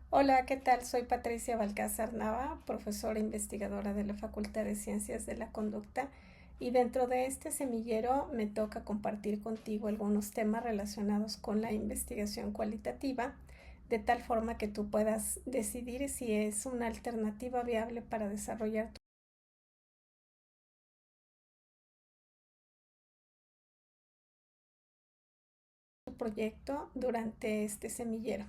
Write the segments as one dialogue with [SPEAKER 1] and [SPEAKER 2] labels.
[SPEAKER 1] Hola, ¿qué tal? Soy Patricia Balcázar Nava, profesora investigadora de la Facultad de Ciencias de la Conducta, y dentro de este semillero me toca compartir contigo algunos temas relacionados con la investigación cualitativa, de tal forma que tú puedas decidir si es una alternativa viable para desarrollar tu proyecto durante este semillero.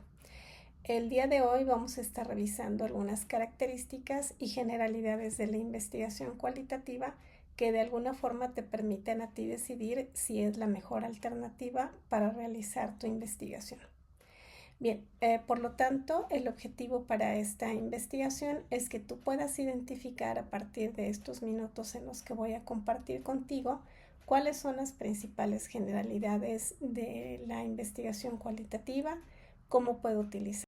[SPEAKER 1] El día de hoy vamos a estar revisando algunas características y generalidades de la investigación cualitativa que de alguna forma te permiten a ti decidir si es la mejor alternativa para realizar tu investigación. Bien, por lo tanto, el objetivo para esta investigación es que tú puedas identificar a partir de estos minutos en los que voy a compartir contigo cuáles son las principales generalidades de la investigación cualitativa, cómo puedo utilizar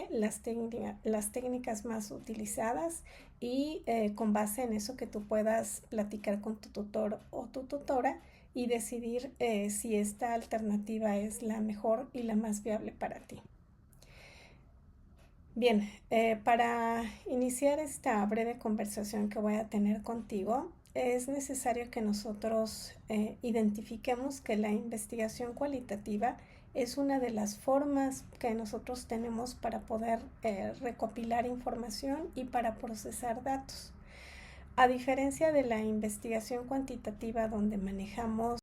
[SPEAKER 1] las técnicas más utilizadas y con base en eso que tú puedas platicar con tu tutor o tu tutora y decidir si esta alternativa es la mejor y la más viable para ti. Bien, para iniciar esta breve conversación que voy a tener contigo, es necesario que nosotros identifiquemos que la investigación cualitativa es una de las formas que nosotros tenemos para poder recopilar información y para procesar datos. A diferencia de la investigación cuantitativa donde manejamos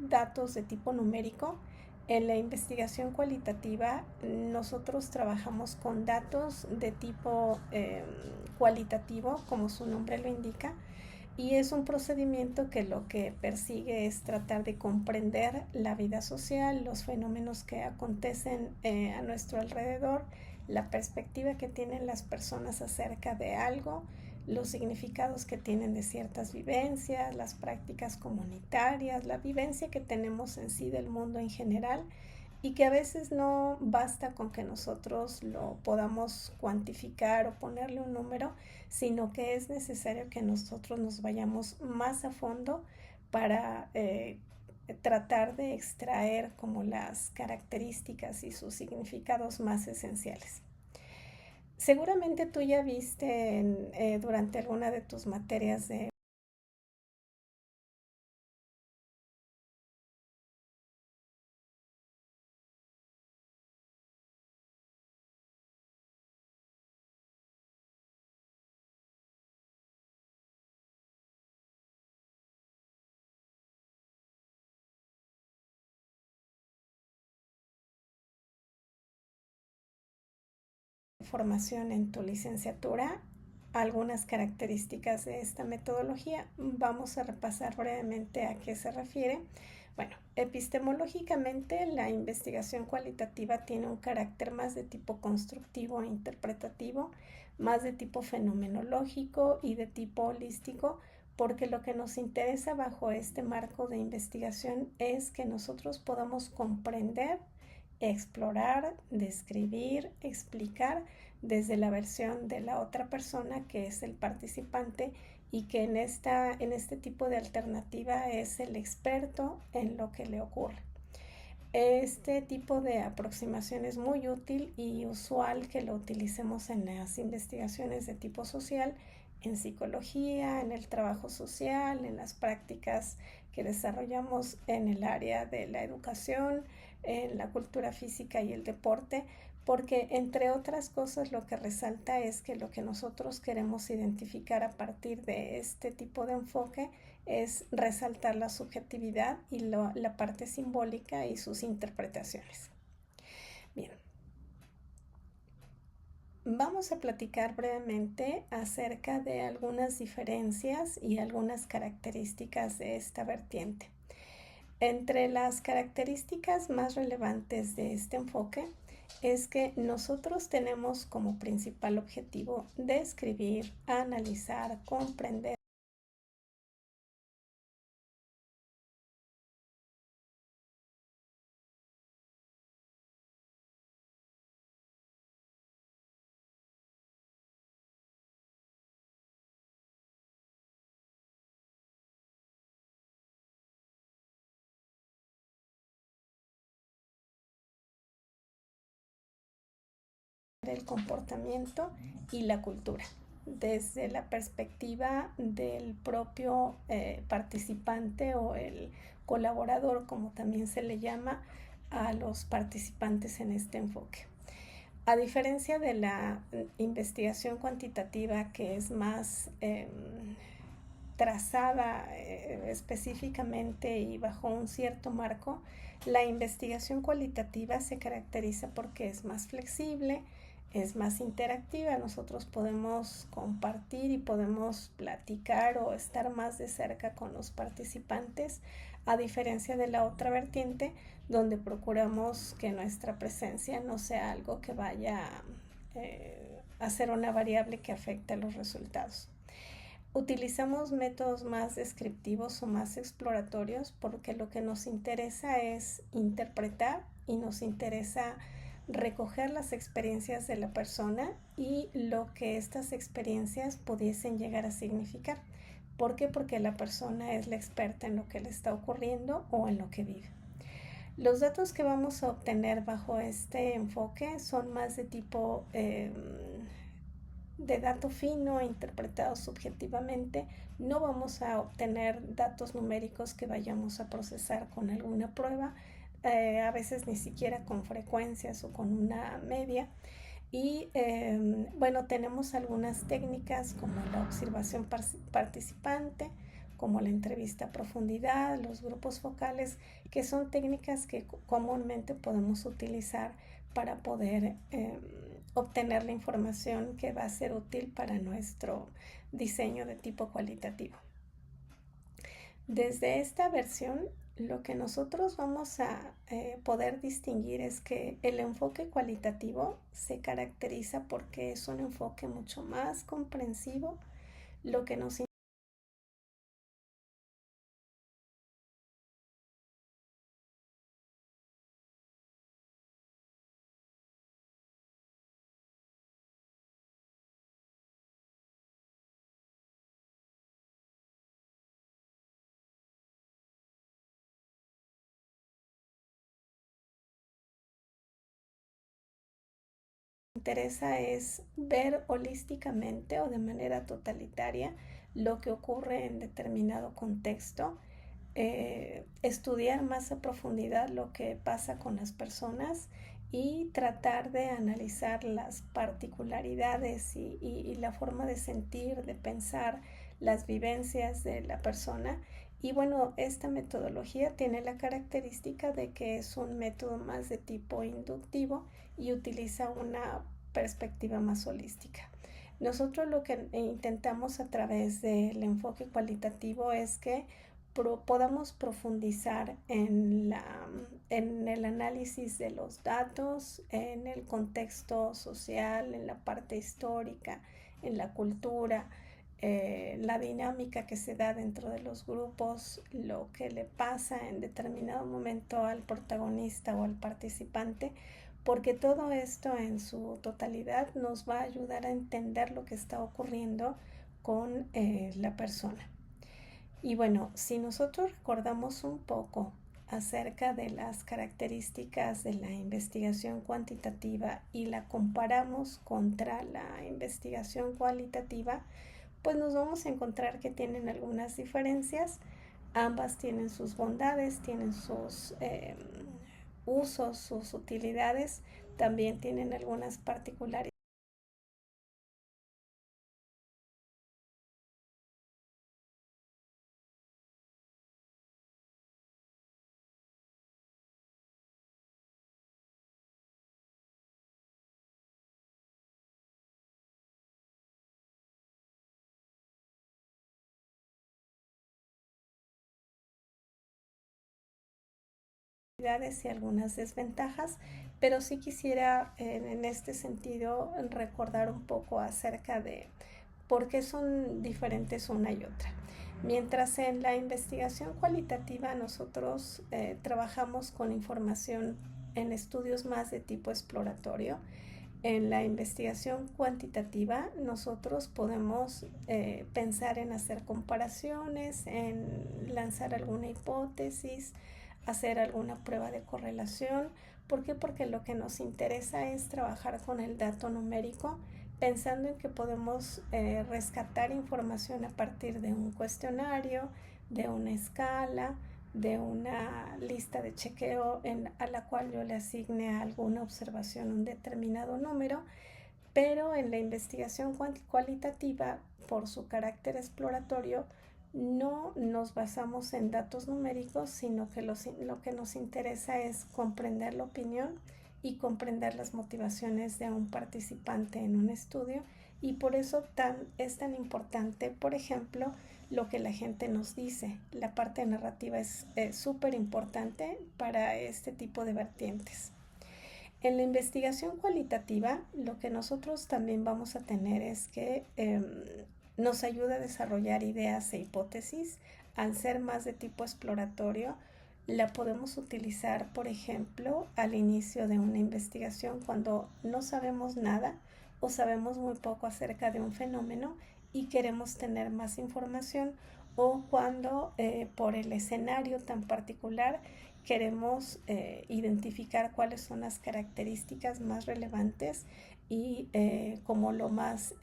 [SPEAKER 1] datos de tipo numérico, en la investigación cualitativa nosotros trabajamos con datos de tipo cualitativo, como su nombre lo indica, y es un procedimiento que lo que persigue es tratar de comprender la vida social, los fenómenos que acontecen a nuestro alrededor, la perspectiva que tienen las personas acerca de algo, los significados que tienen de ciertas vivencias, las prácticas comunitarias, la vivencia que tenemos en sí del mundo en general y que a veces no basta con que nosotros lo podamos cuantificar o ponerle un número, sino que es necesario que nosotros nos vayamos más a fondo para tratar de extraer como las características y sus significados más esenciales. Seguramente tú ya viste durante alguna de tus materias de formación en tu licenciatura algunas características de esta metodología. Vamos a repasar brevemente a qué se refiere. Bueno, epistemológicamente la investigación cualitativa tiene un carácter más de tipo constructivo e interpretativo, más de tipo fenomenológico y de tipo holístico, porque lo que nos interesa bajo este marco de investigación es que nosotros podamos comprender, explorar, describir, explicar desde la versión de la otra persona que es el participante y que en este tipo de alternativa es el experto en lo que le ocurre. Este tipo de aproximación es muy útil y usual que lo utilicemos en las investigaciones de tipo social, en psicología, en el trabajo social, en las prácticas que desarrollamos en el área de la educación, en la cultura física y el deporte, porque entre otras cosas lo que resalta es que lo que nosotros queremos identificar a partir de este tipo de enfoque es resaltar la subjetividad y la parte simbólica y sus interpretaciones. Bien, vamos a platicar brevemente acerca de algunas diferencias y algunas características de esta vertiente. Entre las características más relevantes de este enfoque es que nosotros tenemos como principal objetivo describir, analizar, comprender el comportamiento y la cultura desde la perspectiva del propio participante o el colaborador, como también se le llama a los participantes en este enfoque. A diferencia de la investigación cuantitativa, que es más trazada específicamente y bajo un cierto marco, la investigación cualitativa se caracteriza porque es más flexible, es más interactiva. Nosotros podemos compartir y podemos platicar o estar más de cerca con los participantes, a diferencia de la otra vertiente, donde procuramos que nuestra presencia no sea algo que vaya a ser una variable que afecte a los resultados. Utilizamos métodos más descriptivos o más exploratorios porque lo que nos interesa es interpretar y nos interesa recoger las experiencias de la persona y lo que estas experiencias pudiesen llegar a significar. ¿Por qué? Porque la persona es la experta en lo que le está ocurriendo o en lo que vive. Los datos que vamos a obtener bajo este enfoque son más de tipo de dato fino interpretado subjetivamente. No vamos a obtener datos numéricos que vayamos a procesar con alguna prueba, a veces ni siquiera con frecuencias o con una media. Y bueno, tenemos algunas técnicas como la observación participante, como la entrevista a profundidad, los grupos focales, que son técnicas que comúnmente podemos utilizar para poder obtener la información que va a ser útil para nuestro diseño de tipo cualitativo. Desde esta versión, lo que nosotros vamos a poder distinguir es que el enfoque cualitativo se caracteriza porque es un enfoque mucho más comprensivo, lo que nos interesa es ver holísticamente o de manera totalitaria lo que ocurre en determinado contexto, estudiar más a profundidad lo que pasa con las personas y tratar de analizar las particularidades y la forma de sentir, de pensar, las vivencias de la persona. Y bueno, esta metodología tiene la característica de que es un método más de tipo inductivo y utiliza una perspectiva más holística. Nosotros lo que intentamos a través del enfoque cualitativo es que podamos profundizar en el análisis de los datos, en el contexto social, en la parte histórica, en la cultura, la dinámica que se da dentro de los grupos, lo que le pasa en determinado momento al protagonista o al participante, porque todo esto en su totalidad nos va a ayudar a entender lo que está ocurriendo con la persona. Y bueno, si nosotros recordamos un poco acerca de las características de la investigación cuantitativa y la comparamos contra la investigación cualitativa, pues nos vamos a encontrar que tienen algunas diferencias. Ambas tienen sus bondades, tienen sus usos, sus utilidades, también tienen algunas particularidades y algunas desventajas, pero sí quisiera en este sentido recordar un poco acerca de por qué son diferentes una y otra. Mientras en la investigación cualitativa nosotros trabajamos con información en estudios más de tipo exploratorio, en la investigación cuantitativa nosotros podemos pensar en hacer comparaciones, en lanzar alguna hipótesis, hacer alguna prueba de correlación. ¿Por qué? Porque lo que nos interesa es trabajar con el dato numérico, pensando en que podemos rescatar información a partir de un cuestionario, de una escala, de una lista de chequeo a la cual yo le asigne a alguna observación un determinado número, pero en la investigación cualitativa, por su carácter exploratorio, no nos basamos en datos numéricos, sino que lo que nos interesa es comprender la opinión y comprender las motivaciones de un participante en un estudio, y por eso es tan importante, por ejemplo, lo que la gente nos dice. La parte narrativa es súper importante para este tipo de vertientes. En la investigación cualitativa, lo que nosotros también vamos a tener es que nos ayuda a desarrollar ideas e hipótesis. Al ser más de tipo exploratorio, la podemos utilizar, por ejemplo, al inicio de una investigación cuando no sabemos nada o sabemos muy poco acerca de un fenómeno y queremos tener más información, o cuando por el escenario tan particular queremos identificar cuáles son las características más relevantes y como lo más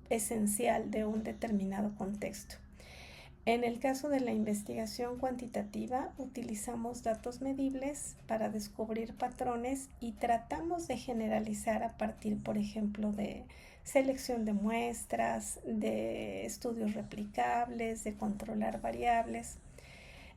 [SPEAKER 1] esencial de un determinado contexto. En el caso de la investigación cuantitativa, utilizamos datos medibles para descubrir patrones y tratamos de generalizar a partir, por ejemplo, de selección de muestras, de estudios replicables, de controlar variables.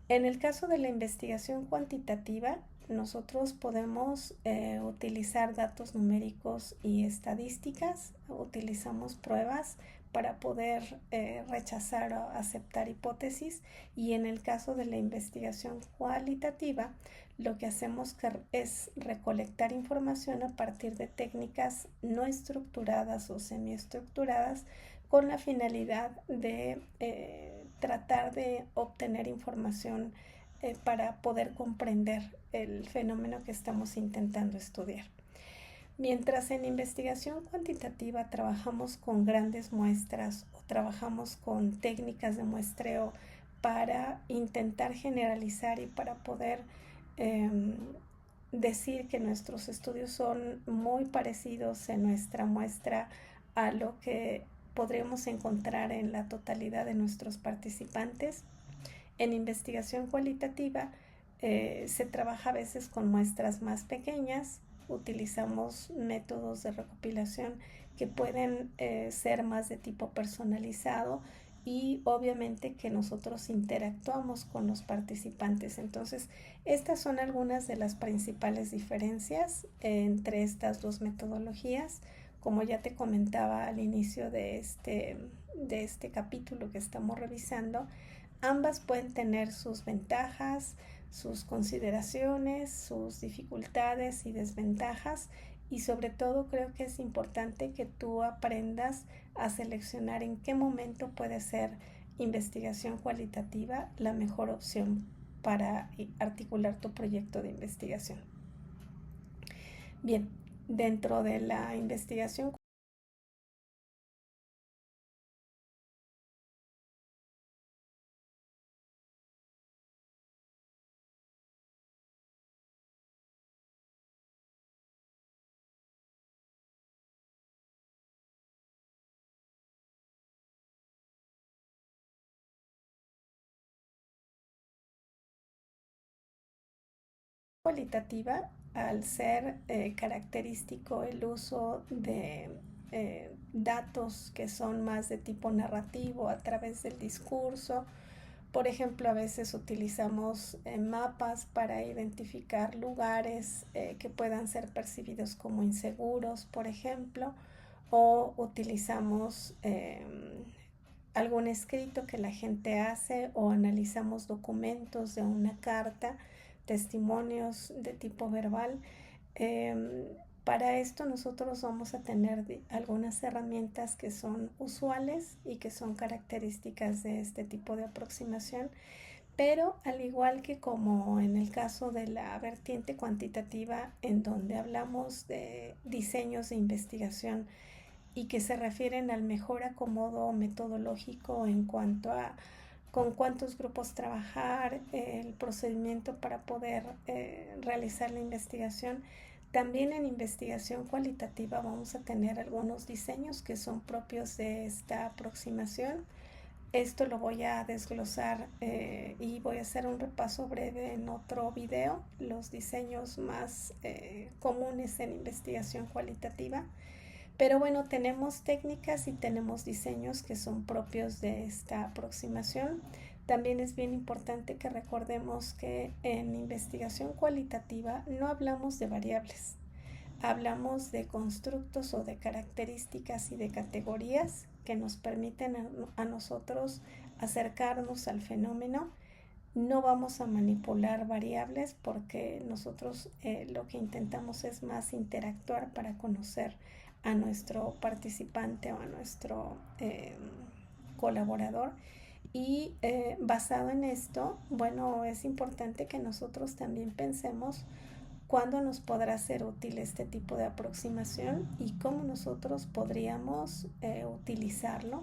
[SPEAKER 1] En el caso de la investigación cuantitativa, nosotros podemos utilizar datos numéricos y estadísticas, utilizamos pruebas para poder rechazar o aceptar hipótesis, y en el caso de la investigación cualitativa, lo que hacemos es recolectar información a partir de técnicas no estructuradas o semiestructuradas, con la finalidad de tratar de obtener información para poder comprender el fenómeno que estamos intentando estudiar. Mientras en investigación cuantitativa trabajamos con grandes muestras o trabajamos con técnicas de muestreo para intentar generalizar y para poder decir que nuestros estudios son muy parecidos en nuestra muestra a lo que podremos encontrar en la totalidad de nuestros participantes. En investigación cualitativa se trabaja a veces con muestras más pequeñas, utilizamos métodos de recopilación que pueden ser más de tipo personalizado, y obviamente que nosotros interactuamos con los participantes. Entonces, estas son algunas de las principales diferencias entre estas dos metodologías. Como ya te comentaba al inicio de este capítulo que estamos revisando, ambas pueden tener sus ventajas, sus consideraciones, sus dificultades y desventajas, y sobre todo creo que es importante que tú aprendas a seleccionar en qué momento puede ser investigación cualitativa la mejor opción para articular tu proyecto de investigación. Bien, dentro de la investigación cualitativa al ser característico el uso de datos que son más de tipo narrativo a través del discurso. Por ejemplo, a veces utilizamos mapas para identificar lugares que puedan ser percibidos como inseguros, por ejemplo, o utilizamos algún escrito que la gente hace o analizamos documentos de una carta, testimonios de tipo verbal. Para esto nosotros vamos a tener algunas herramientas que son usuales y que son características de este tipo de aproximación, pero al igual que como en el caso de la vertiente cuantitativa, en donde hablamos de diseños de investigación y que se refieren al mejor acomodo metodológico en cuanto a con cuántos grupos trabajar, el procedimiento para poder realizar la investigación. También en investigación cualitativa vamos a tener algunos diseños que son propios de esta aproximación. Esto lo voy a desglosar y voy a hacer un repaso breve en otro video, los diseños más comunes en investigación cualitativa. Pero bueno, tenemos técnicas y tenemos diseños que son propios de esta aproximación. También es bien importante que recordemos que en investigación cualitativa no hablamos de variables, hablamos de constructos o de características y de categorías que nos permiten a nosotros acercarnos al fenómeno. No vamos a manipular variables porque nosotros lo que intentamos es más interactuar para conocer a nuestro participante o a nuestro colaborador. Y basado en esto, bueno, es importante que nosotros también pensemos cuándo nos podrá ser útil este tipo de aproximación y cómo nosotros podríamos utilizarlo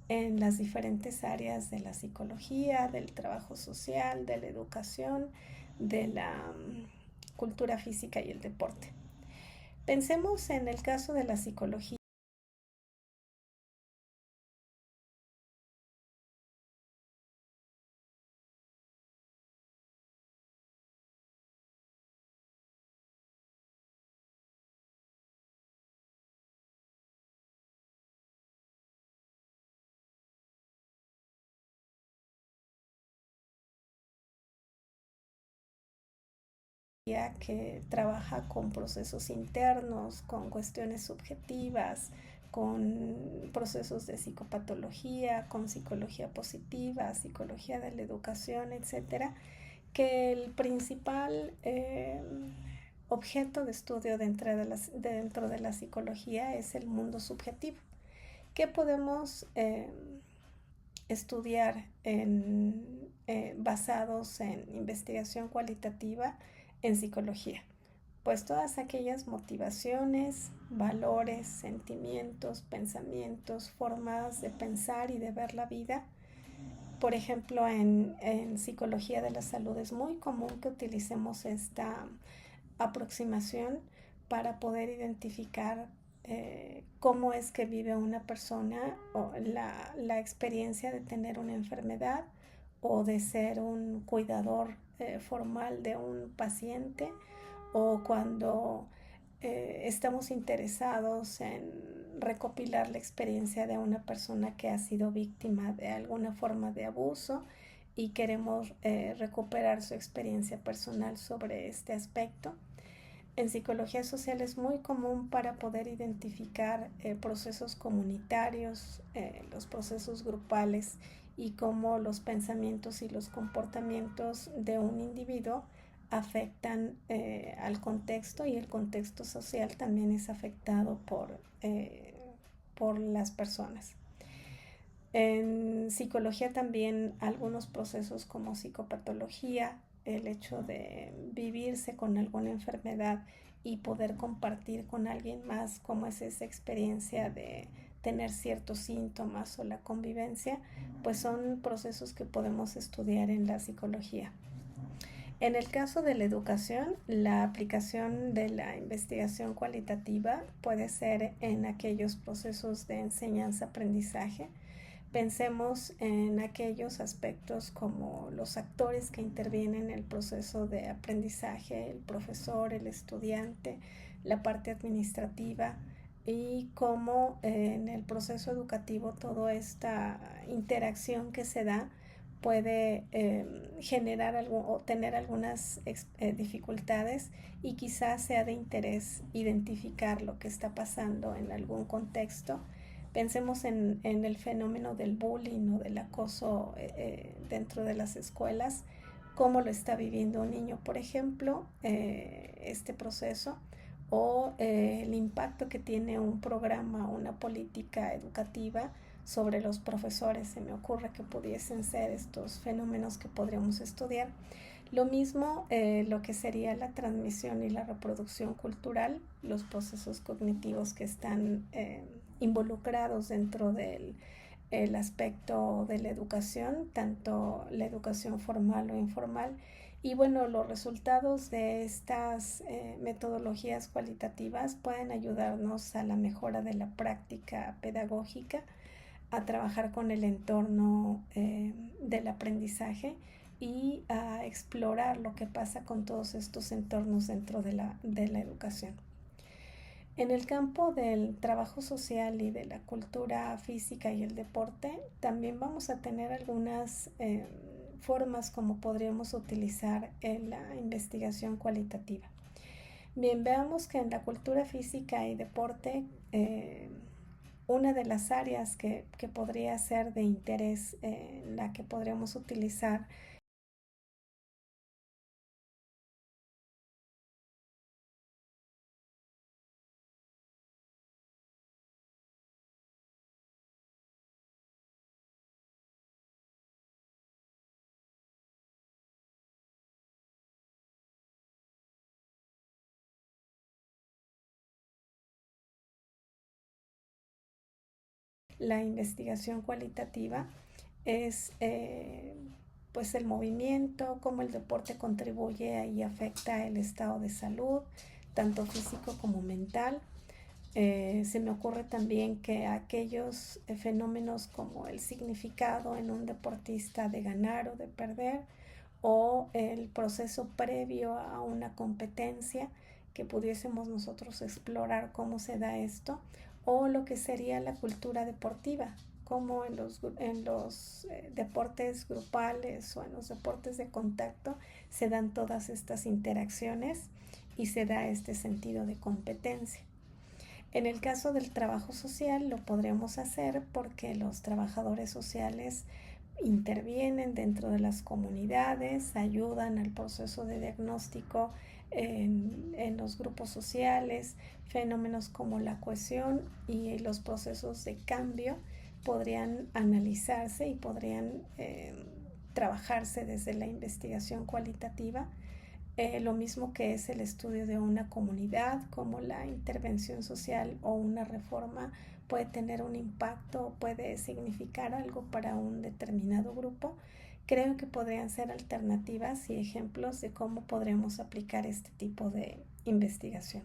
[SPEAKER 1] en las diferentes áreas de la psicología, del trabajo social, de la educación, de la cultura física y el deporte. Pensemos en el caso de la psicología. Que trabaja con procesos internos, con cuestiones subjetivas, con procesos de psicopatología, con psicología positiva, psicología de la educación, etcétera, que el principal objeto de estudio dentro de la psicología es el mundo subjetivo. ¿Qué podemos estudiar basados en investigación cualitativa en psicología? Pues todas aquellas motivaciones, valores, sentimientos, pensamientos, formas de pensar y de ver la vida. Por ejemplo, en psicología de la salud es muy común que utilicemos esta aproximación para poder identificar cómo es que vive una persona o la experiencia de tener una enfermedad o de ser un cuidador formal de un paciente, o cuando estamos interesados en recopilar la experiencia de una persona que ha sido víctima de alguna forma de abuso y queremos recuperar su experiencia personal sobre este aspecto. En psicología social es muy común para poder identificar procesos comunitarios, los procesos grupales y cómo los pensamientos y los comportamientos de un individuo afectan al contexto, y el contexto social también es afectado por las personas. En psicología también algunos procesos como psicopatología, el hecho de vivirse con alguna enfermedad y poder compartir con alguien más cómo es esa experiencia de tener ciertos síntomas o la convivencia, pues son procesos que podemos estudiar en la psicología. En el caso de la educación, la aplicación de la investigación cualitativa puede ser en aquellos procesos de enseñanza-aprendizaje, Pensemos en aquellos aspectos como los actores que intervienen en el proceso de aprendizaje, el profesor, el estudiante, la parte administrativa y cómo en el proceso educativo toda esta interacción que se da puede generar o tener algunas dificultades y quizás sea de interés identificar lo que está pasando en algún contexto. Pensemos en el fenómeno del bullying o del acoso dentro de las escuelas, cómo lo está viviendo un niño, por ejemplo, este proceso, o el impacto que tiene un programa, una política educativa sobre los profesores. Se me ocurre que pudiesen ser estos fenómenos que podríamos estudiar. Lo mismo lo que sería la transmisión y la reproducción cultural, los procesos cognitivos que están involucrados dentro del el aspecto de la educación, tanto la educación formal o informal. Y bueno, los resultados de estas metodologías cualitativas pueden ayudarnos a la mejora de la práctica pedagógica, a trabajar con el entorno del aprendizaje y a explorar lo que pasa con todos estos entornos dentro de la educación. En el campo del trabajo social y de la cultura física y el deporte, también vamos a tener algunas formas como podríamos utilizar en la investigación cualitativa. Bien, veamos que en la cultura física y deporte, una de las áreas que podría ser de interés, en la que podríamos utilizar la investigación cualitativa es pues el movimiento, cómo el deporte contribuye y afecta el estado de salud, tanto físico como mental. Se me ocurre también que aquellos fenómenos como el significado en un deportista de ganar o de perder, o el proceso previo a una competencia, que pudiésemos nosotros explorar cómo se da esto, o lo que sería la cultura deportiva, como en los deportes grupales o en los deportes de contacto se dan todas estas interacciones y se da este sentido de competencia. En el caso del trabajo social lo podríamos hacer porque los trabajadores sociales intervienen dentro de las comunidades, ayudan al proceso de diagnóstico en los grupos sociales, fenómenos como la cohesión y los procesos de cambio podrían analizarse y podrían trabajarse desde la investigación cualitativa. Lo mismo que es el estudio de una comunidad, como la intervención social o una reforma puede tener un impacto, puede significar algo para un determinado grupo. Creo que podrían ser alternativas y ejemplos de cómo podremos aplicar este tipo de investigación.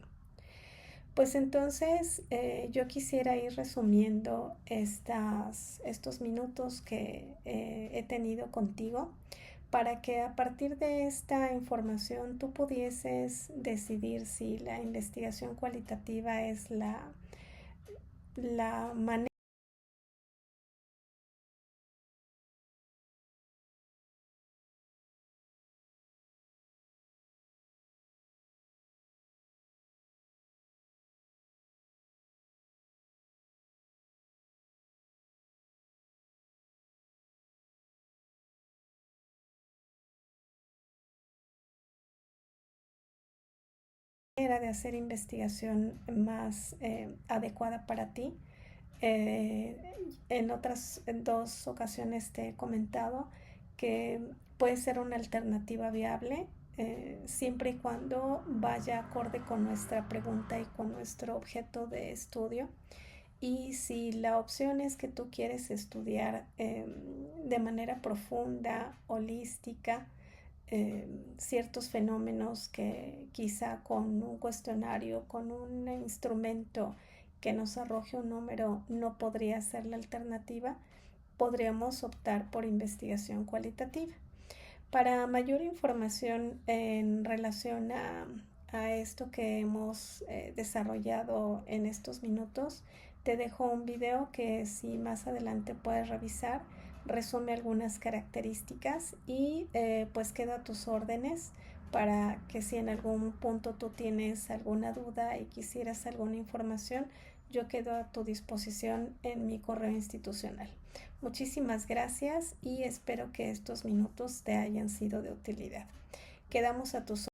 [SPEAKER 1] Pues entonces yo quisiera ir resumiendo estos minutos que he tenido contigo para que a partir de esta información tú pudieses decidir si la investigación cualitativa es la manera de hacer investigación más adecuada para ti. Eh, en otras en dos ocasiones te he comentado que puede ser una alternativa viable siempre y cuando vaya acorde con nuestra pregunta y con nuestro objeto de estudio. Y si la opción es que tú quieres estudiar de manera profunda, holística, ciertos fenómenos que quizá con un cuestionario, con un instrumento que nos arroje un número no podría ser la alternativa, podríamos optar por investigación cualitativa. Para mayor información en relación a esto que hemos desarrollado en estos minutos, te dejo un video que si más adelante puedes revisar, resume algunas características y pues queda a tus órdenes para que si en algún punto tú tienes alguna duda y quisieras alguna información, yo quedo a tu disposición en mi correo institucional. Muchísimas gracias y espero que estos minutos te hayan sido de utilidad. Quedamos a tus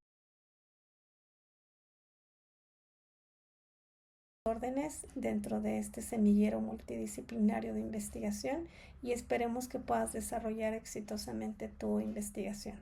[SPEAKER 1] órdenes dentro de este semillero multidisciplinario de investigación y esperemos que puedas desarrollar exitosamente tu investigación.